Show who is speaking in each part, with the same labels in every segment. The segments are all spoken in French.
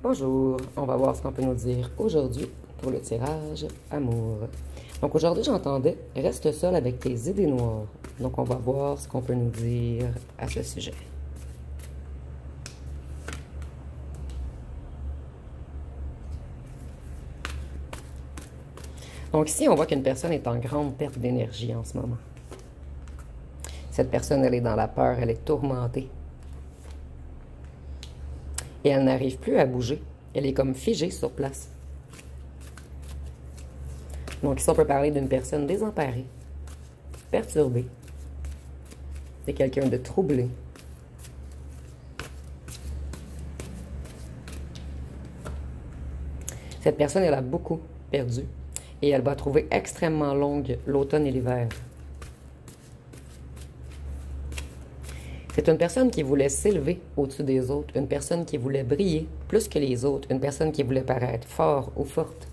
Speaker 1: Bonjour, on va voir ce qu'on peut nous dire aujourd'hui pour le tirage amour. Donc aujourd'hui, j'entendais « Reste seul avec tes idées noires ». Donc on va voir ce qu'on peut nous dire à ce sujet. Donc ici, on voit qu'une personne est en grande perte d'énergie en ce moment. Cette personne, elle est dans la peur, elle est tourmentée. Et elle n'arrive plus à bouger. Elle est comme figée sur place. Donc ici, on peut parler d'une personne désemparée, perturbée. C'est quelqu'un de troublé. Cette personne, elle a beaucoup perdu. Et elle va trouver extrêmement longue l'automne et l'hiver. C'est une personne qui voulait s'élever au-dessus des autres, une personne qui voulait briller plus que les autres, une personne qui voulait paraître fort ou forte.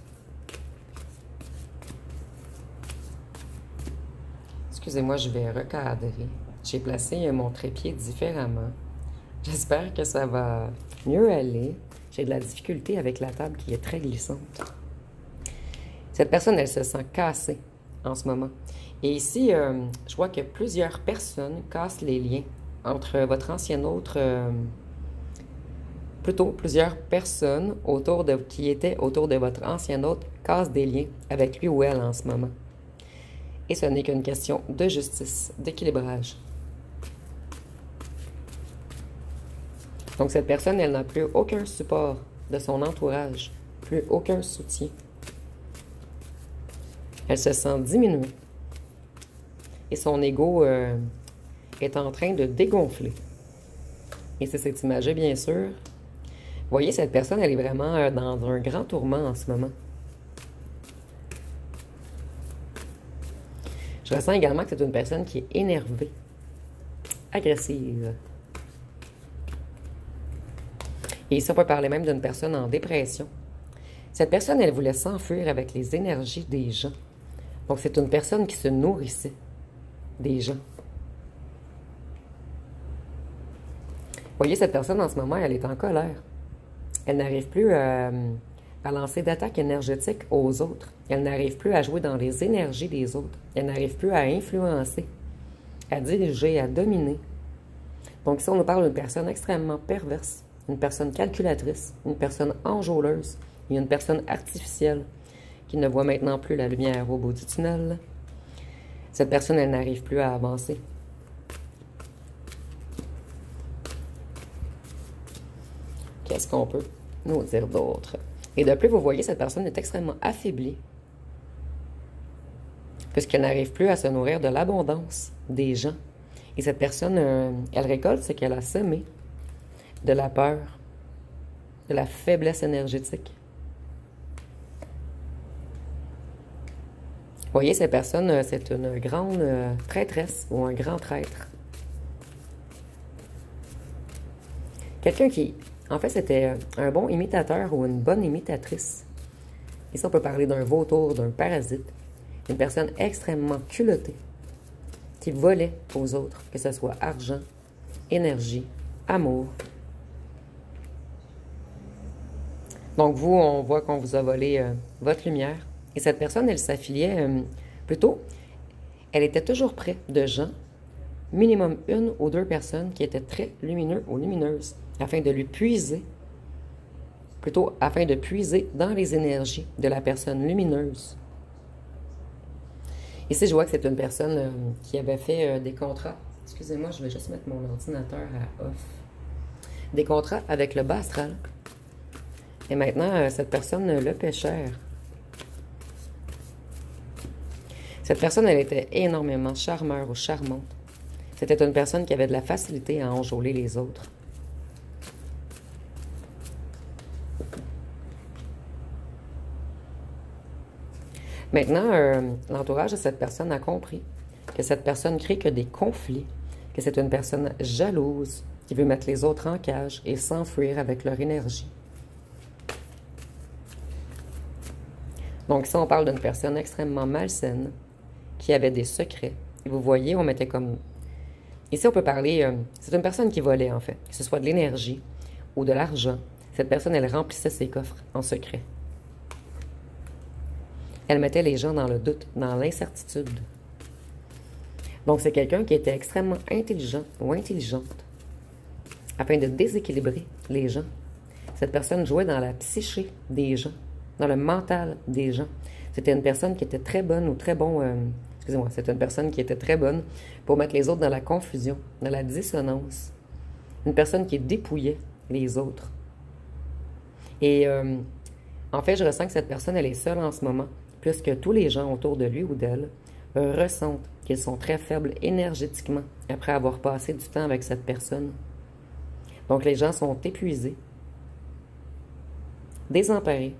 Speaker 1: Excusez-moi, je vais recadrer. J'ai placé mon trépied différemment. J'espère que ça va mieux aller. J'ai de la difficulté avec la table qui est très glissante. Cette personne, elle se sent cassée en ce moment. Et ici, je vois que plusieurs personnes cassent les liens entre votre ancien autre, plutôt plusieurs personnes qui étaient autour de votre ancien autre cassent des liens avec lui ou elle en ce moment. Et ce n'est qu'une question de justice, d'équilibrage. Donc cette personne, elle n'a plus aucun support de son entourage, plus aucun soutien. Elle se sent diminuée. Et son ego est en train de dégonfler. Et si c'est imagé, bien sûr. Vous voyez, cette personne, elle est vraiment dans un grand tourment en ce moment. Je ressens également que c'est une personne qui est énervée, agressive. Et ici, on peut parler même d'une personne en dépression. Cette personne, elle voulait s'enfuir avec les énergies des gens. Donc, c'est une personne qui se nourrissait des gens. Vous voyez, cette personne, en ce moment, elle est en colère. Elle n'arrive plus à lancer d'attaques énergétiques aux autres. Elle n'arrive plus à jouer dans les énergies des autres. Elle n'arrive plus à influencer, à diriger, à dominer. Donc ici, on nous parle d'une personne extrêmement perverse, une personne calculatrice, une personne enjôleuse et une personne artificielle qui ne voit maintenant plus la lumière au bout du tunnel. Cette personne, elle n'arrive plus à avancer. Qu'est-ce qu'on peut nous dire d'autre? Et de plus, vous voyez, cette personne est extrêmement affaiblie puisqu'elle n'arrive plus à se nourrir de l'abondance des gens. Et cette personne, elle récolte ce qu'elle a semé, de la peur, de la faiblesse énergétique. Vous voyez, cette personne, c'est une grande traîtresse ou un grand traître. Quelqu'un qui, en fait, c'était un bon imitateur ou une bonne imitatrice. Ici, on peut parler d'un vautour, d'un parasite. Une personne extrêmement culottée qui volait aux autres, que ce soit argent, énergie, amour. Donc vous, on voit qu'on vous a volé votre lumière. Et cette personne, elle s'affiliait plutôt, elle était toujours près de gens, minimum une ou deux personnes qui étaient très lumineux ou lumineuses, afin de lui puiser, plutôt afin de puiser dans les énergies de la personne lumineuse. Ici, je vois que c'est une personne qui avait fait des contrats. Excusez-moi, je vais juste mettre mon ordinateur à off. Des contrats avec le bas astral. Et maintenant, cette personne le paie cher. Cette personne, elle était énormément charmeur ou charmante. C'était une personne qui avait de la facilité à enjôler les autres. Maintenant, l'entourage de cette personne a compris que cette personne crée que des conflits, que c'est une personne jalouse qui veut mettre les autres en cage et s'enfuir avec leur énergie. Donc ici, on parle d'une personne extrêmement malsaine qui avait des secrets. Et vous voyez, on mettait comme... Ici, on peut parler... c'est une personne qui volait, en fait, que ce soit de l'énergie ou de l'argent. Cette personne, elle remplissait ses coffres en secret. Elle mettait les gens dans le doute, dans l'incertitude. Donc, c'est quelqu'un qui était extrêmement intelligent ou intelligente afin de déséquilibrer les gens. Cette personne jouait dans la psyché des gens, dans le mental des gens. C'était une personne qui était très bonne ou très bon... excusez-moi, c'était une personne qui était très bonne pour mettre les autres dans la confusion, dans la dissonance. Une personne qui dépouillait les autres. Et en fait, je ressens que cette personne, elle est seule en ce moment, puisque tous les gens autour de lui ou d'elle ressentent qu'ils sont très faibles énergétiquement après avoir passé du temps avec cette personne. Donc, les gens sont épuisés, désemparés.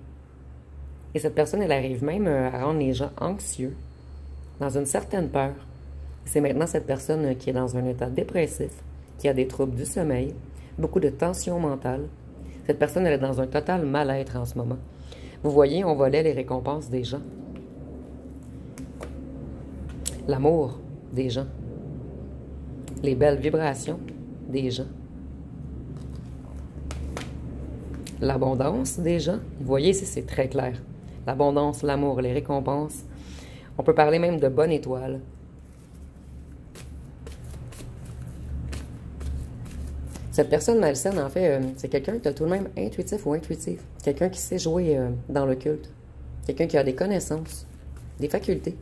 Speaker 1: Et cette personne, elle arrive même à rendre les gens anxieux, dans une certaine peur. C'est maintenant cette personne qui est dans un état dépressif, qui a des troubles du sommeil, beaucoup de tension mentale. Cette personne, elle est dans un total mal-être en ce moment. Vous voyez, on volait les récompenses des gens. L'amour des gens. Les belles vibrations des gens. L'abondance des gens. Vous voyez ici, c'est très clair. L'abondance, l'amour, les récompenses. On peut parler même de bonne étoile. Cette personne malsaine, en fait, c'est quelqu'un qui est tout de même intuitif ou intuitive. Quelqu'un qui sait jouer dans l'occulte. Quelqu'un qui a des connaissances, des facultés.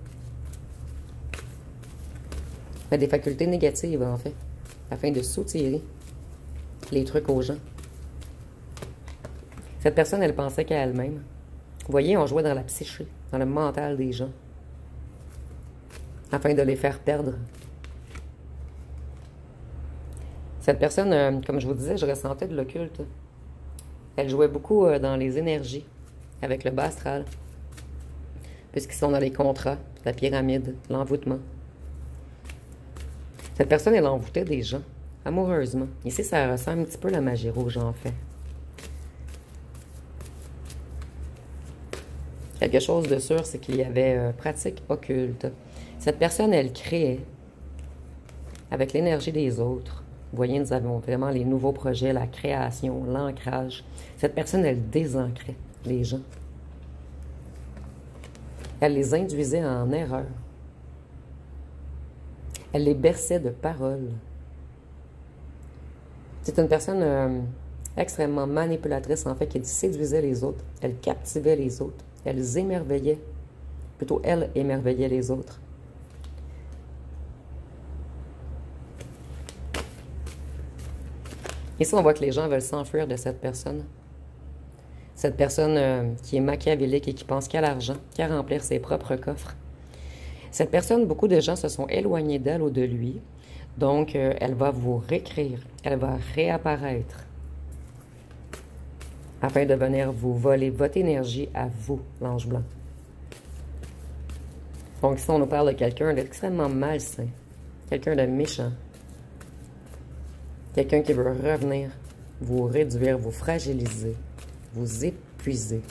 Speaker 1: Mais des facultés négatives, en fait, afin de soutirer les trucs aux gens. Cette personne, elle pensait qu'à elle-même. Vous voyez, on jouait dans la psyché, dans le mental des gens, afin de les faire perdre. Cette personne, comme je vous disais, je ressentais de l'occulte. Elle jouait beaucoup dans les énergies, avec le bas astral, puisqu'ils sont dans les contrats, la pyramide, l'envoûtement. Cette personne, elle envoûtait des gens, amoureusement. Ici, ça ressemble un petit peu à la magie rouge, en fait. Quelque chose de sûr, c'est qu'il y avait pratique occulte. Cette personne, elle créait avec l'énergie des autres. Vous voyez, nous avons vraiment les nouveaux projets, la création, l'ancrage. Cette personne, elle désancrait les gens. Elle les induisait en erreur. Elle les berçait de paroles. C'est une personne extrêmement manipulatrice, en fait, qui séduisait les autres. Elle captivait les autres. Elle émerveillait. Plutôt, elle émerveillait les autres. Ici, on voit que les gens veulent s'enfuir de cette personne. Cette personne qui est machiavélique et qui pense qu'à l'argent, qu'à remplir ses propres coffres. Cette personne, beaucoup de gens se sont éloignés d'elle ou de lui. Donc, elle va vous réécrire. Elle va réapparaître. Afin de venir vous voler votre énergie à vous, l'ange blanc. Donc ici, on nous parle de quelqu'un d'extrêmement malsain. Quelqu'un de méchant. Quelqu'un qui veut revenir, vous réduire, vous fragiliser, vous épuiser,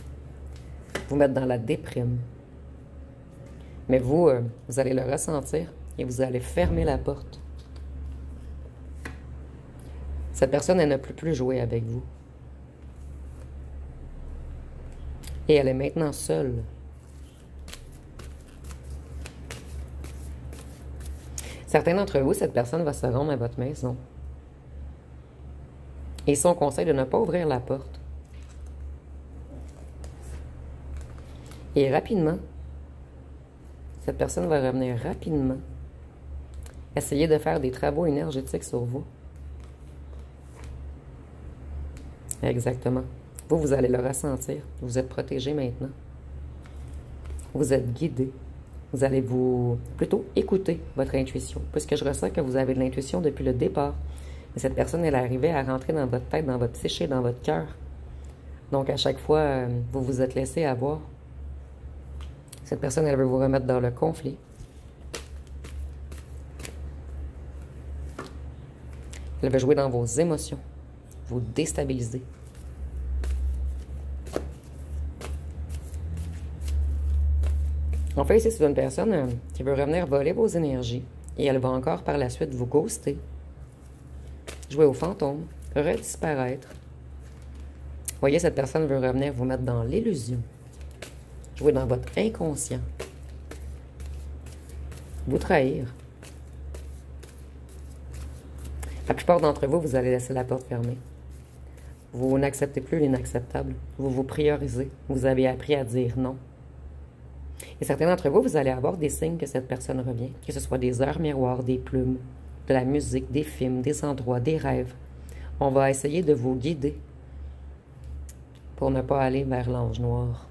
Speaker 1: vous mettre dans la déprime. Mais vous, vous allez le ressentir et vous allez fermer la porte. Cette personne, elle ne peut plus jouer avec vous. Et elle est maintenant seule. Certains d'entre vous, cette personne va se rendre à votre maison. Et son conseil de ne pas ouvrir la porte. Et rapidement, cette personne va revenir rapidement. Essayer de faire des travaux énergétiques sur vous. Exactement. Vous, vous allez le ressentir. Vous êtes protégé maintenant. Vous êtes guidé. Vous allez plutôt écouter votre intuition. Puisque je ressens que vous avez de l'intuition depuis le départ. Mais cette personne, elle arrivait à rentrer dans votre tête, dans votre psyché, dans votre cœur. Donc, à chaque fois, vous vous êtes laissé avoir. Cette personne, elle veut vous remettre dans le conflit. Elle veut jouer dans vos émotions. Vous déstabiliser. En fait, ici, c'est une personne qui veut revenir voler vos énergies. Et elle va encore par la suite vous ghoster. Jouer au fantôme. Redisparaître. Voyez, cette personne veut revenir vous mettre dans l'illusion. Jouer dans votre inconscient. Vous trahir. La plupart d'entre vous, vous allez laisser la porte fermée. Vous n'acceptez plus l'inacceptable. Vous vous priorisez. Vous avez appris à dire non. Et certains d'entre vous, vous allez avoir des signes que cette personne revient. Que ce soit des heures miroirs, des plumes, de la musique, des films, des endroits, des rêves. On va essayer de vous guider pour ne pas aller vers l'ange noir.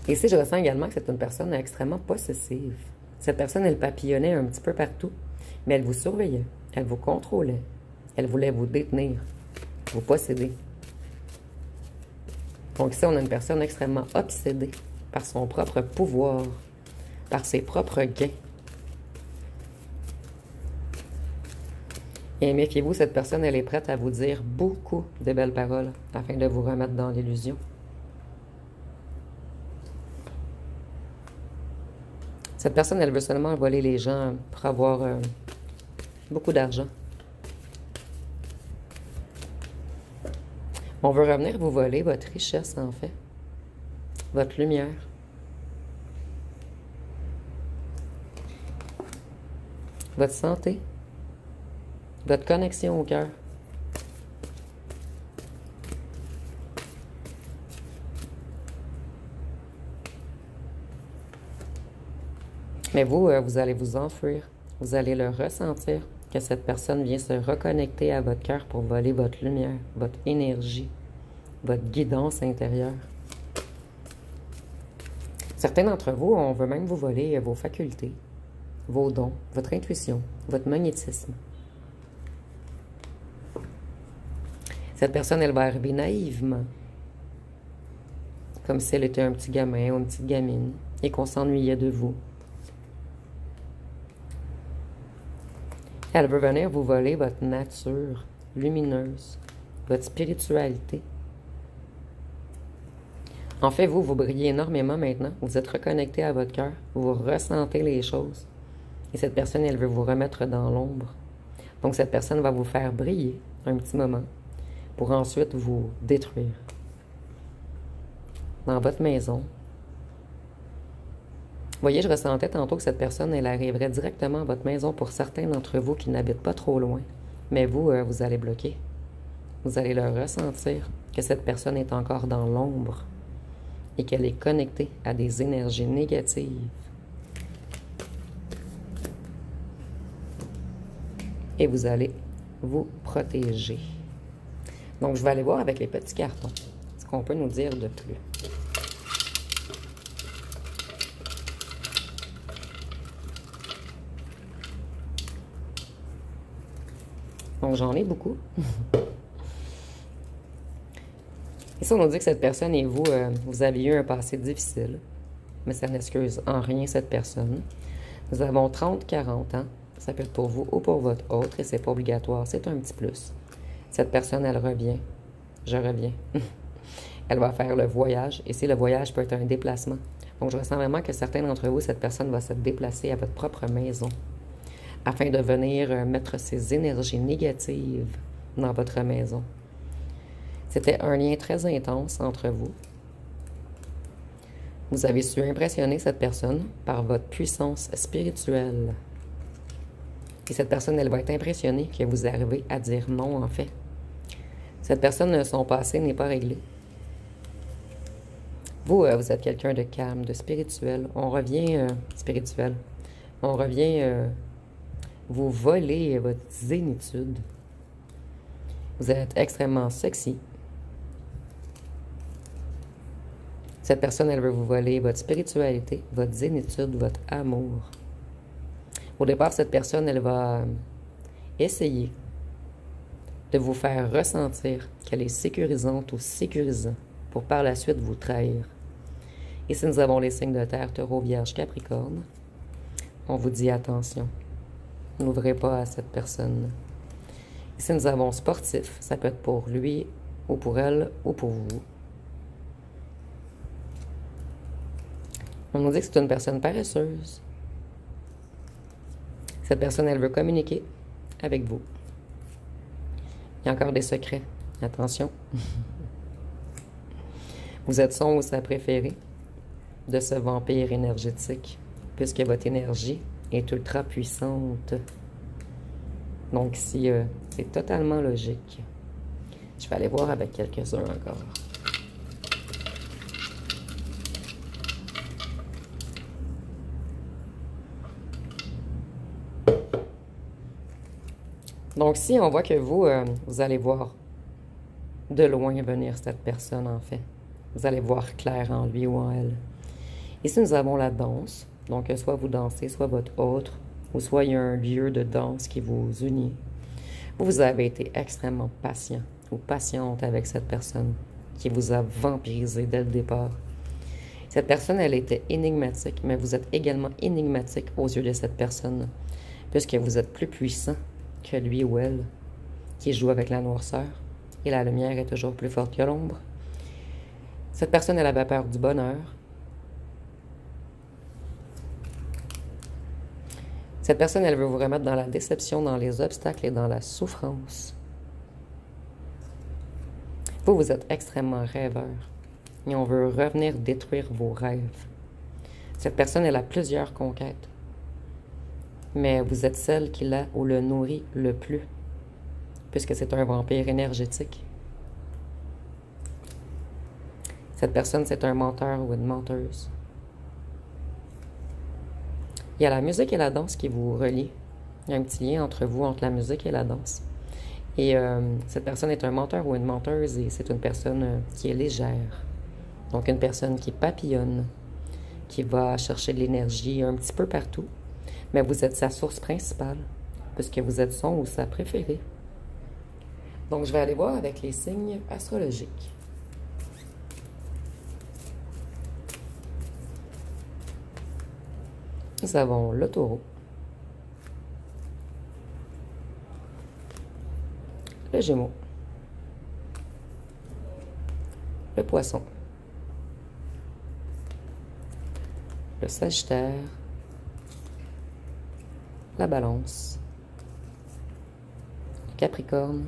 Speaker 1: Et ici, je ressens également que c'est une personne extrêmement possessive. Cette personne, elle papillonnait un petit peu partout, mais elle vous surveillait, elle vous contrôlait, elle voulait vous détenir, vous posséder. Donc ici, on a une personne extrêmement obsédée par son propre pouvoir, par ses propres gains. Et méfiez-vous, cette personne, elle est prête à vous dire beaucoup de belles paroles afin de vous remettre dans l'illusion. Cette personne, elle veut seulement voler les gens pour avoir beaucoup d'argent. On veut revenir vous voler votre richesse, en fait. Votre lumière. Votre santé. Votre connexion au cœur. Mais vous, vous allez vous enfuir. Vous allez le ressentir, que cette personne vient se reconnecter à votre cœur pour voler votre lumière, votre énergie, votre guidance intérieure. Certains d'entre vous, on veut même vous voler vos facultés, vos dons, votre intuition, votre magnétisme. Cette personne, elle va arriver naïvement, comme si elle était un petit gamin ou une petite gamine, et qu'on s'ennuyait de vous. Elle veut venir vous voler votre nature lumineuse, votre spiritualité. En fait, vous brillez énormément maintenant. Vous êtes reconnecté à votre cœur. Vous ressentez les choses. Et cette personne, elle veut vous remettre dans l'ombre. Donc, cette personne va vous faire briller un petit moment pour ensuite vous détruire. Dans votre maison. Vous voyez, je ressentais tantôt que cette personne, elle arriverait directement à votre maison pour certains d'entre vous qui n'habitent pas trop loin. Mais vous, vous allez bloquer. Vous allez le ressentir, que cette personne est encore dans l'ombre et qu'elle est connectée à des énergies négatives. Et vous allez vous protéger. Donc, je vais aller voir avec les petits cartons ce qu'on peut nous dire de plus. Donc, j'en ai beaucoup. Et ça, on nous dit que cette personne et vous, vous avez eu un passé difficile. Mais ça n'excuse en rien cette personne. Nous avons 30-40 ans. Ça peut être pour vous ou pour votre autre. Et c'est pas obligatoire. C'est un petit plus. Cette personne, elle revient. Je reviens. Elle va faire le voyage. Et si le voyage peut être un déplacement. Donc, je ressens vraiment que certains d'entre vous, cette personne va se déplacer à votre propre maison afin de venir mettre ses énergies négatives dans votre maison. C'était un lien très intense entre vous. Vous avez su impressionner cette personne par votre puissance spirituelle. Et cette personne, elle va être impressionnée que vous arrivez à dire non, en fait. Cette personne, son passé n'est pas réglé. Vous, vous êtes quelqu'un de calme, de spirituel. On revient spirituel. On revient... vous volez votre zénitude. Vous êtes extrêmement sexy. Cette personne, elle veut vous voler votre spiritualité, votre zénitude, votre amour. Au départ, cette personne, elle va essayer de vous faire ressentir qu'elle est sécurisante ou sécurisant pour par la suite vous trahir. Et si nous avons les signes de terre, Taureau, Vierge, Capricorne, on vous dit attention. N'ouvrez pas à cette personne. Et si nous avons sportif, ça peut être pour lui ou pour elle ou pour vous. On nous dit que c'est une personne paresseuse. Cette personne, elle veut communiquer avec vous. Il y a encore des secrets. Attention. Vous êtes son ou sa préférée de ce vampire énergétique, puisque votre énergie est ultra puissante. Donc ici, c'est totalement logique. Je vais aller voir avec quelques-uns encore. Donc, si on voit que vous, vous allez voir de loin venir cette personne, en fait. Vous allez voir clair en lui ou en elle. Ici, nous avons la danse. Donc, soit vous dansez, soit votre autre, ou soit il y a un lieu de danse qui vous unit. Vous avez été extrêmement patient ou patiente avec cette personne qui vous a vampirisé dès le départ. Cette personne, elle était énigmatique, mais vous êtes également énigmatique aux yeux de cette personne, puisque vous êtes plus puissant que lui ou elle, qui joue avec la noirceur, et la lumière est toujours plus forte que l'ombre. Cette personne, elle avait peur du bonheur. Cette personne, elle veut vous remettre dans la déception, dans les obstacles et dans la souffrance. Vous, vous êtes extrêmement rêveur, et on veut revenir détruire vos rêves. Cette personne, elle a plusieurs conquêtes, mais vous êtes celle qui l'a ou le nourrit le plus, puisque c'est un vampire énergétique. Cette personne, c'est un menteur ou une menteuse. Il y a la musique et la danse qui vous relient. Il y a un petit lien entre vous, entre la musique et la danse. Et cette personne est un menteur ou une menteuse et c'est une personne qui est légère. Donc une personne qui papillonne, qui va chercher de l'énergie un petit peu partout. Mais vous êtes sa source principale, puisque vous êtes son ou sa préférée. Donc je vais aller voir avec les signes astrologiques. Nous avons le taureau, le gémeau, le poisson, le sagittaire, la balance, le capricorne,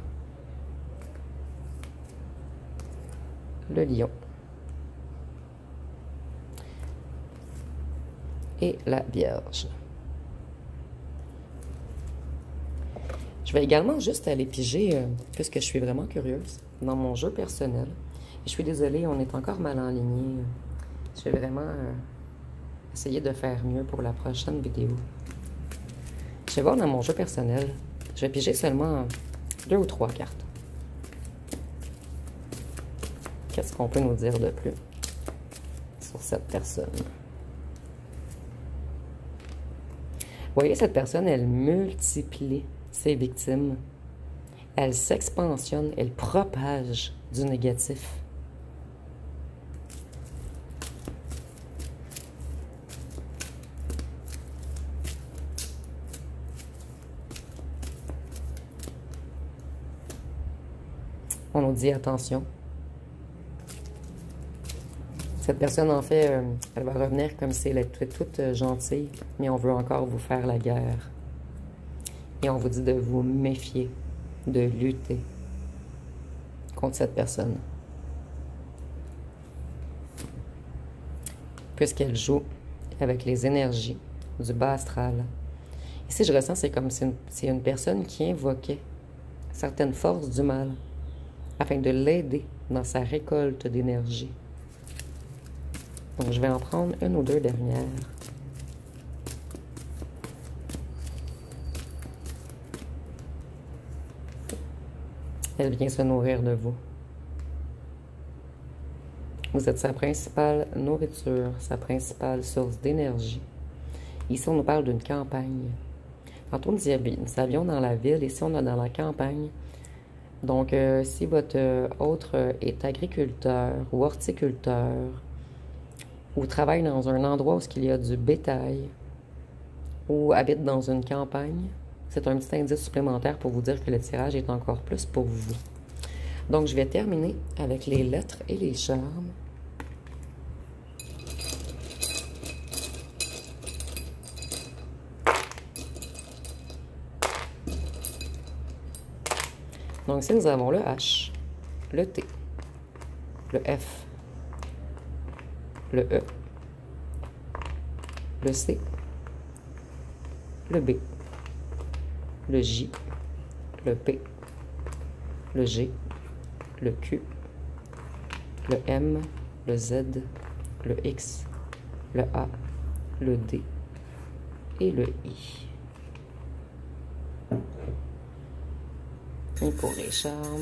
Speaker 1: le lion et la Vierge. Je vais également juste aller piger, puisque je suis vraiment curieuse, dans mon jeu personnel. Et je suis désolée, on est encore mal enligné. Je vais vraiment essayer de faire mieux pour la prochaine vidéo. Je vais voir dans mon jeu personnel. Je vais piger seulement 2 ou 3 cartes. Qu'est-ce qu'on peut nous dire de plus sur cette personne? Vous voyez, cette personne, elle multiplie ses victimes. Elle s'expansionne, elle propage du négatif. On nous dit attention. Cette personne, en fait, elle va revenir comme si elle était toute gentille, mais on veut encore vous faire la guerre. Et on vous dit de vous méfier, de lutter contre cette personne. Puisqu'elle joue avec les énergies du bas astral. Ici, je ressens, c'est comme si c'est une personne qui invoquait certaines forces du mal afin de l'aider dans sa récolte d'énergie. Donc, je vais en prendre une ou deux dernières. Elle vient se nourrir de vous. Vous êtes sa principale nourriture, sa principale source d'énergie. Ici, on nous parle d'une campagne. Tantôt, nous avions dans la ville, ici, on est dans la campagne. Donc, si votre autre est agriculteur ou horticulteur, ou travaille dans un endroit où il y a du bétail, ou habite dans une campagne, c'est un petit indice supplémentaire pour vous dire que le tirage est encore plus pour vous. Donc, je vais terminer avec les lettres et les charmes. Donc ici, nous avons le H, le T, le F, le E, le C, le B, le J, le P, le G, le Q, le M, le Z, le X, le A, le D et le I. Et pour les charmes,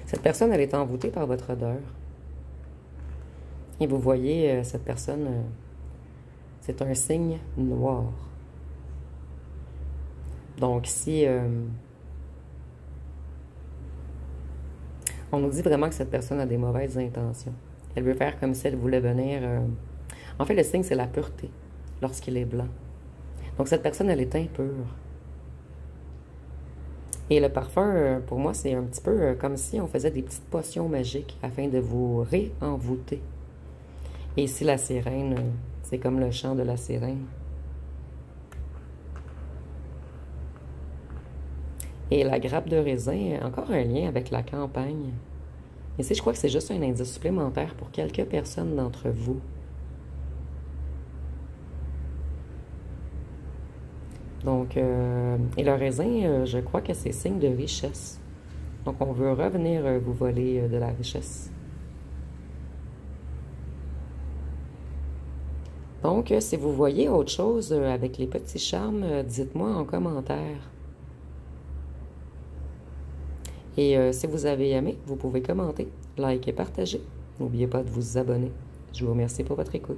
Speaker 1: cette personne, elle est envoûtée par votre odeur. Et vous voyez, cette personne, c'est un signe noir. Donc, si on nous dit vraiment que cette personne a des mauvaises intentions, elle veut faire comme si elle voulait venir... En fait, le signe, c'est la pureté, lorsqu'il est blanc. Donc, cette personne, elle est impure. Et le parfum, pour moi, c'est un petit peu comme si on faisait des petites potions magiques afin de vous réenvoûter. Et ici, la sirène, c'est comme le chant de la sirène. Et la grappe de raisin, encore un lien avec la campagne. Ici, je crois que c'est juste un indice supplémentaire pour quelques personnes d'entre vous. Donc, et le raisin, je crois que c'est signe de richesse. Donc, on veut revenir vous voler de la richesse. Donc, si vous voyez autre chose avec les petits charmes, dites-moi en commentaire. Et si vous avez aimé, vous pouvez commenter, liker et partager. N'oubliez pas de vous abonner. Je vous remercie pour votre écoute.